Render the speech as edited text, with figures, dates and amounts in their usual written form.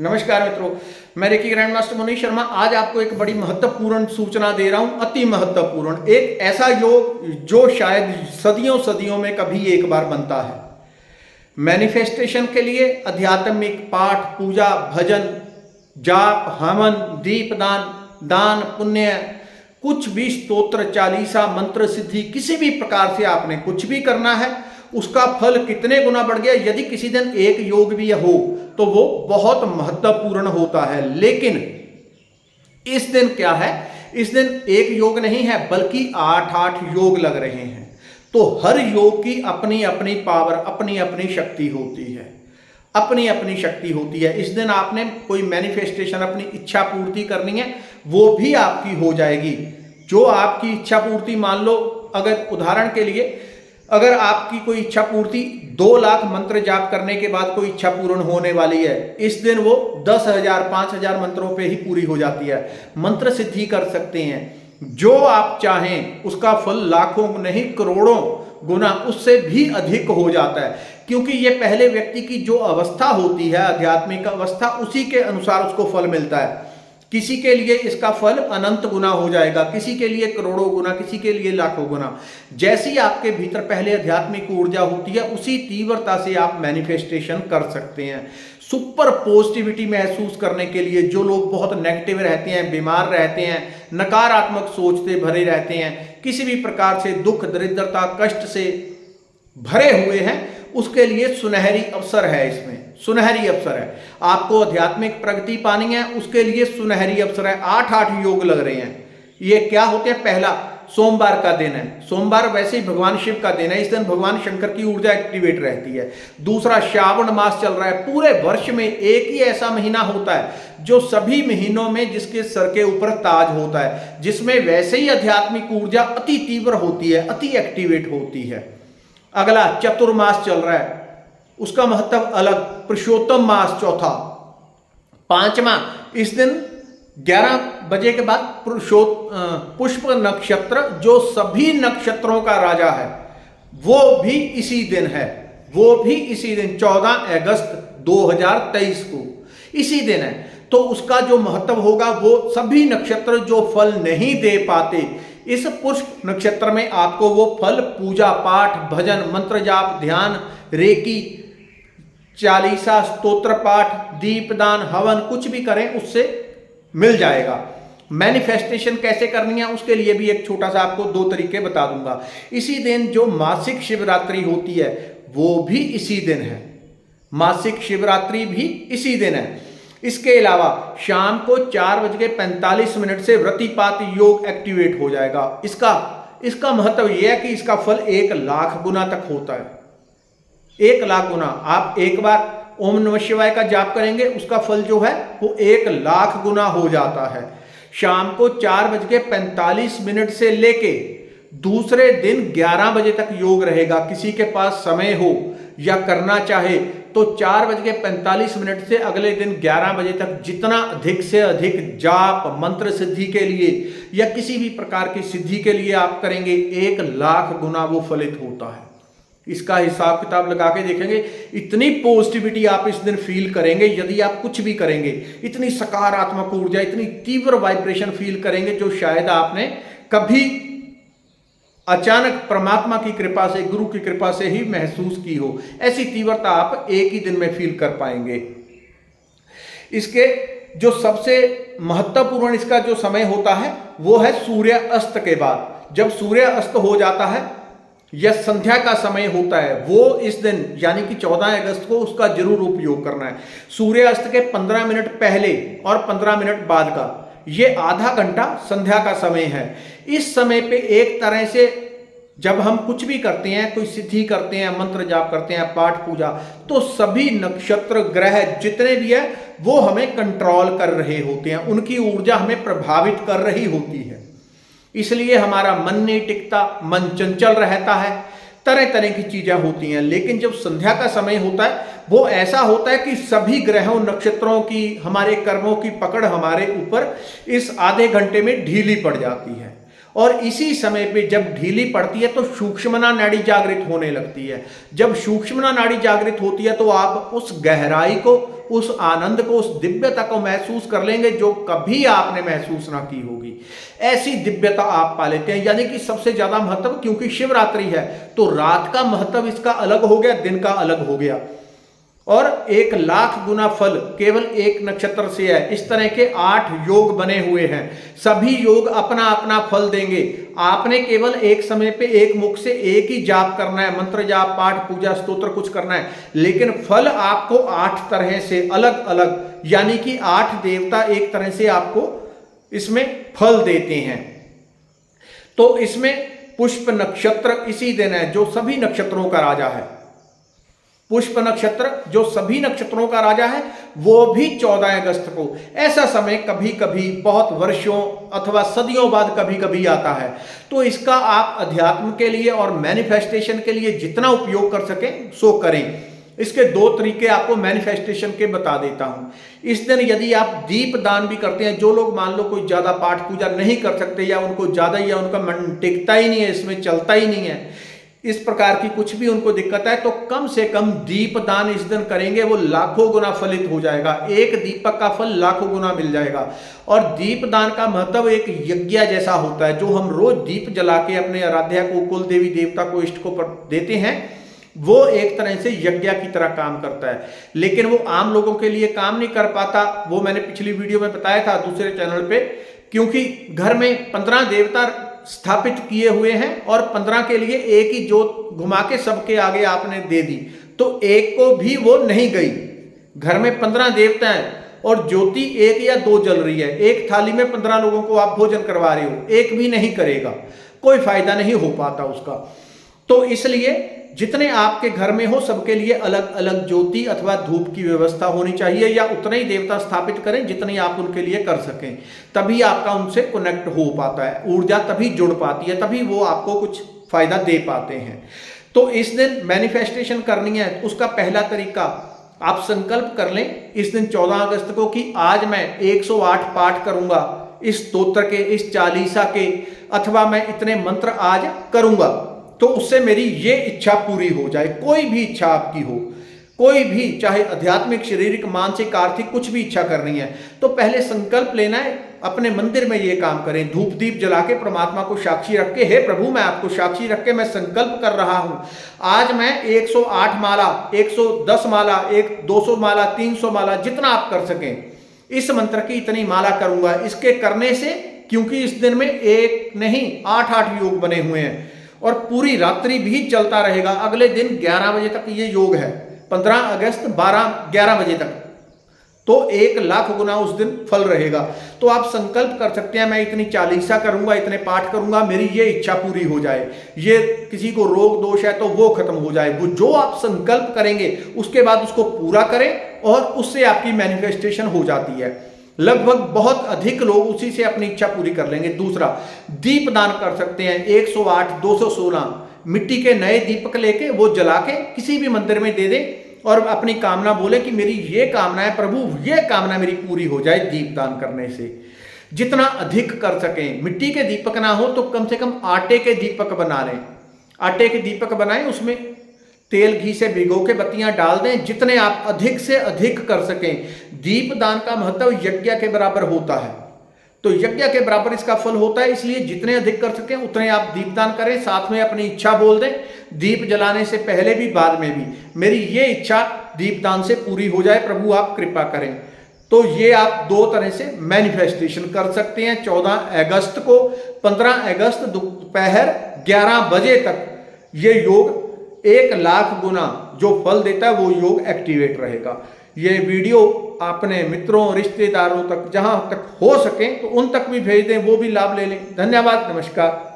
नमस्कार मित्रों, मैं reiki grand master Manish Sharma आज आपको एक बड़ी महत्वपूर्ण सूचना दे रहा हूं। अति महत्वपूर्ण एक ऐसा योग जो शायद सदियों सदियों में कभी एक बार बनता है। मैनिफेस्टेशन के लिए आध्यात्मिक पाठ, पूजा, भजन, जाप, हवन, दीपदान, दान, पुण्य, कुछ भी स्तोत्र, चालीसा, मंत्र सिद्धि, किसी भी प्रकार से आपने कुछ भी करना है, उसका फल कितने गुना बढ़ गया। यदि किसी दिन एक योग भी हो तो वो बहुत महत्वपूर्ण होता है। लेकिन इस दिन क्या है, इस दिन एक योग नहीं है बल्कि 8 योग लग रहे हैं। तो हर योग की अपनी अपनी पावर, अपनी अपनी शक्ति होती है, अपनी अपनी शक्ति होती है। इस दिन आपने कोई मैनिफेस्टेशन, अपनी इच्छा पूर्ति करनी है, वो भी आपकी हो जाएगी। जो आपकी इच्छा पूर्ति, मान लो अगर उदाहरण के लिए अगर आपकी कोई इच्छा पूर्ति 2 लाख मंत्र जाप करने के बाद कोई इच्छा पूर्ण होने वाली है, इस दिन वो 10,000 5,000 मंत्रों पे ही पूरी हो जाती है। मंत्र सिद्धि कर सकते हैं। जो आप चाहें उसका फल लाखों नहीं करोड़ों गुना उससे भी अधिक हो जाता है, क्योंकि ये पहले व्यक्ति की जो अवस्था होती है, आध्यात्मिक अवस्था, उसी के अनुसार उसको फल मिलता है। किसी के लिए इसका फल अनंत गुना हो जाएगा, किसी के लिए करोड़ों गुना, किसी के लिए लाखों गुना। जैसी आपके भीतर पहले आध्यात्मिक ऊर्जा होती है, उसी तीव्रता से आप मैनिफेस्टेशन कर सकते हैं। सुपर पॉजिटिविटी महसूस करने के लिए जो लोग बहुत नेगेटिव रहते हैं, बीमार रहते हैं, नकारात्मक सोच से भरे रहते हैं, किसी भी प्रकार से दुख, दरिद्रता, कष्ट से भरे हुए हैं, उसके लिए सुनहरी अवसर है। इसमें सुनहरी अवसर है। आपको आध्यात्मिक प्रगति पानी है, उसके लिए सुनहरी अवसर है। 8 योग लग रहे हैं। ये क्या होते हैं? पहला, सोमवार का दिन है। सोमवार वैसे ही भगवान शिव का दिन है, इस दिन भगवान शंकर की ऊर्जा एक्टिवेट रहती है। दूसरा, श्रावण मास चल रहा है। पूरे वर्ष में एक ही ऐसा महीना होता है जो सभी महीनों में जिसके सर के ऊपर ताज होता है, जिसमें वैसे ही आध्यात्मिक ऊर्जा अति तीव्र होती है, अति एक्टिवेट होती है। अगला, चतुर्मास चल रहा है, उसका महत्व अलग। पुरुषोत्तम मास चौथा। 5वां, इस दिन 11 बजे के बाद पुष्प नक्षत्र, जो सभी नक्षत्रों का राजा है, वो भी इसी दिन है। वो भी इसी दिन 14 अगस्त 2023 को इसी दिन है। तो उसका जो महत्व होगा, वो सभी नक्षत्र जो फल नहीं दे पाते, इस पुष्प नक्षत्र में आपको वो फल पूजा पाठ, भजन, मंत्र जाप, ध्यान, रेकी, चालीसा, स्तोत्र पाठ, दीपदान, हवन, कुछ भी करें उससे मिल जाएगा। मैनिफेस्टेशन कैसे करनी है उसके लिए भी एक छोटा सा आपको 2 तरीके बता दूंगा। इसी दिन जो मासिक शिवरात्रि होती है वो भी इसी दिन है। मासिक शिवरात्रि भी इसी दिन है। इसके अलावा शाम को 4:45 से व्रतिपात योग एक्टिवेट हो जाएगा। इसका महत्व यह है कि इसका फल 1 लाख गुना तक होता है। 1 लाख गुना। आप एक बार ओम नमः शिवाय का जाप करेंगे, उसका फल जो है वो 1 लाख गुना हो जाता है। शाम को 4:45 से लेके दूसरे दिन 11 बजे तक योग रहेगा। किसी के पास समय हो या करना चाहे तो 4:45 से अगले दिन 11 बजे तक जितना अधिक से अधिक जाप, मंत्र सिद्धि के लिए या किसी भी प्रकार की सिद्धि के लिए आप करेंगे, 1 लाख गुना वो फलित होता है। इसका हिसाब किताब लगा के देखेंगे, इतनी पॉजिटिविटी आप इस दिन फील करेंगे। यदि आप कुछ भी करेंगे, इतनी सकारात्मक ऊर्जा, इतनी तीव्र वाइब्रेशन फील करेंगे जो शायद आपने कभी अचानक परमात्मा की कृपा से, गुरु की कृपा से ही महसूस की हो। ऐसी तीव्रता आप एक ही दिन में फील कर पाएंगे। इसके जो सबसे महत्वपूर्ण इसका जो समय होता है वो है सूर्य अस्त के बाद। जब सूर्य अस्त हो जाता है या संध्या का समय होता है, वो इस दिन यानी कि 14 अगस्त को उसका जरूर उपयोग करना है। सूर्य अस्त के 15 मिनट पहले और 15 मिनट बाद का ये आधा घंटा संध्या का समय है। इस समय पे एक तरह से जब हम कुछ भी करते हैं, कोई सिद्धि करते हैं, मंत्र जाप करते हैं, पाठ पूजा, तो सभी नक्षत्र, ग्रह जितने भी है वो हमें कंट्रोल कर रहे होते हैं, उनकी ऊर्जा हमें प्रभावित कर रही होती है। इसलिए हमारा मन नहीं टिकता, मन चंचल रहता है, तरह तरह की चीजें होती हैं। लेकिन जब संध्या का समय होता है वो ऐसा होता है कि सभी ग्रहों, नक्षत्रों की, हमारे कर्मों की पकड़ हमारे ऊपर इस आधे घंटे में ढीली पड़ जाती है और इसी समय पे जब ढीली पड़ती है तो सूक्ष्मना नाड़ी जागृत होने लगती है। जब सूक्ष्मना नाड़ी जागृत होती है तो आप उस गहराई को, उस आनंद को, उस दिव्यता को महसूस कर लेंगे जो कभी आपने महसूस ना की होगी। ऐसी दिव्यता आप पा लेते हैं। यानी कि सबसे ज्यादा महत्व, क्योंकि शिवरात्रि है तो रात का महत्व इसका अलग हो गया, दिन का अलग हो गया, और 1,00,000 गुना फल केवल एक नक्षत्र से है। इस तरह के 8 योग बने हुए हैं। सभी योग अपना अपना फल देंगे। आपने केवल एक समय पे एक मुख से एक ही जाप करना है, मंत्र जाप, पाठ, पूजा, स्तोत्र कुछ करना है, लेकिन फल आपको 8 तरह से अलग अलग, यानी कि 8 देवता एक तरह से आपको इसमें फल देते हैं। तो इसमें पुष्प नक्षत्र इसी दिन है जो सभी नक्षत्रों का राजा है। पुष्प नक्षत्र जो सभी नक्षत्रों का राजा है वो भी 14 अगस्त को। ऐसा समय कभी कभी बहुत वर्षों अथवा सदियों बाद कभी कभी आता है। तो इसका आप अध्यात्म के लिए और मैनिफेस्टेशन के लिए जितना उपयोग कर सकें सो करें। इसके 2 तरीके आपको मैनिफेस्टेशन के बता देता हूं। इस दिन यदि आप दीप दान भी करते हैं, जो लोग मान लो कोई ज्यादा पाठ पूजा नहीं कर सकते, या उनको ज्यादा, या उनका मन टिकता ही नहीं है, इसमें चलता ही नहीं है, इस प्रकार की कुछ भी उनको दिक्कत है, तो कम से कम दीप दान इस दिन करेंगे, वो लाखों गुना फलित हो जाएगा। एक दीपक का फल लाखों गुना मिल जाएगा। और दीप दान का महत्व एक यज्ञ जैसा होता है। जो हम रोज दीप जला के अपने आराध्या को, कुल देवी देवता को, इष्ट को देते हैं, वो एक तरह से यज्ञ की तरह काम करता है। लेकिन वो आम लोगों के लिए काम नहीं कर पाता। वो मैंने पिछली वीडियो में बताया था दूसरे चैनल पे, क्योंकि घर में 15 देवता स्थापित किए हुए हैं और 15 के लिए एक ही जोत घुमा के सबके आगे आपने दे दी, तो एक को भी वो नहीं गई। घर में 15 देवता हैं और ज्योति 1 या 2 जल रही है। एक थाली में 15 लोगों को आप भोजन करवा रहे हो, एक भी नहीं करेगा, कोई फायदा नहीं हो पाता उसका। तो इसलिए जितने आपके घर में हो सबके लिए अलग अलग ज्योति अथवा धूप की व्यवस्था होनी चाहिए, या उतने ही देवता स्थापित करें जितने आप उनके लिए कर सकें। तभी आपका उनसे कनेक्ट हो पाता है, ऊर्जा तभी जुड़ पाती है, तभी वो आपको कुछ फायदा दे पाते हैं। तो इस दिन मैनिफेस्टेशन करनी है। उसका पहला तरीका, आप संकल्प कर लें इस दिन 14 अगस्त को कि आज मैं 108 पाठ करूंगा इस स्तोत्र के, इस चालीसा के, अथवा मैं इतने मंत्र आज करूंगा, तो उससे मेरी ये इच्छा पूरी हो जाए। कोई भी इच्छा आपकी हो, कोई भी, चाहे आध्यात्मिक, शारीरिक, मानसिक, आर्थिक, कुछ भी इच्छा करनी है, तो पहले संकल्प लेना है, अपने मंदिर में ये काम करें। धूप दीप जला के परमात्मा को साक्षी रख के, हे प्रभु मैं आपको साक्षी रख के मैं संकल्प कर रहा हूं, आज मैं 108 माला, 110 माला, 200 माला, 300 माला, जितना आप कर सकें, इस मंत्र की इतनी माला करूंगा। इसके करने से, क्योंकि इस दिन में एक नहीं 8 योग बने हुए हैं और पूरी रात्रि भी चलता रहेगा। अगले दिन 11 बजे तक ये योग है, 15 अगस्त 11 बजे तक, तो 1,00,000 गुना उस दिन फल रहेगा। तो आप संकल्प कर सकते हैं, मैं इतनी चालीसा करूंगा, इतने पाठ करूंगा, मेरी ये इच्छा पूरी हो जाए, ये किसी को रोग दोष है तो वो खत्म हो जाए। वो जो आप संकल्प करेंगे उसके बाद उसको पूरा करें और उससे आपकी मैनिफेस्टेशन हो जाती है। लगभग बहुत अधिक लोग उसी से अपनी इच्छा पूरी कर लेंगे। दूसरा, दीप दान कर सकते हैं। 108, 216 मिट्टी के नए दीपक लेके वो जला के किसी भी मंदिर में दे दें और अपनी कामना बोले कि मेरी ये कामना है प्रभु, ये कामना मेरी पूरी हो जाए दीप दान करने से। जितना अधिक कर सकें। मिट्टी के दीपक ना हो तो कम से कम आटे के दीपक बना लें। आटे के दीपक बनाएं, उसमें तेल घी से भिगो के बत्तियां डाल दें। जितने आप अधिक से अधिक कर सकें। दीप दान का महत्व यज्ञ के बराबर होता है, तो यज्ञ के बराबर इसका फल होता है। इसलिए जितने अधिक कर सकें उतने आप दीपदान करें। साथ में अपनी इच्छा बोल दें, दीप जलाने से पहले भी बाद में भी, मेरी ये इच्छा दीपदान से पूरी हो जाए, प्रभु आप कृपा करें। तो ये आप 2 तरह से मैनिफेस्टेशन कर सकते हैं। 14 अगस्त को, 15 अगस्त दोपहर 11 बजे तक ये योग 1,00,000 गुना जो फल देता है वो योग एक्टिवेट रहेगा। ये वीडियो अपने मित्रों, रिश्तेदारों तक, जहां तक हो सके तो उन तक भी भेज दें, वो भी लाभ ले लें। धन्यवाद, नमस्कार।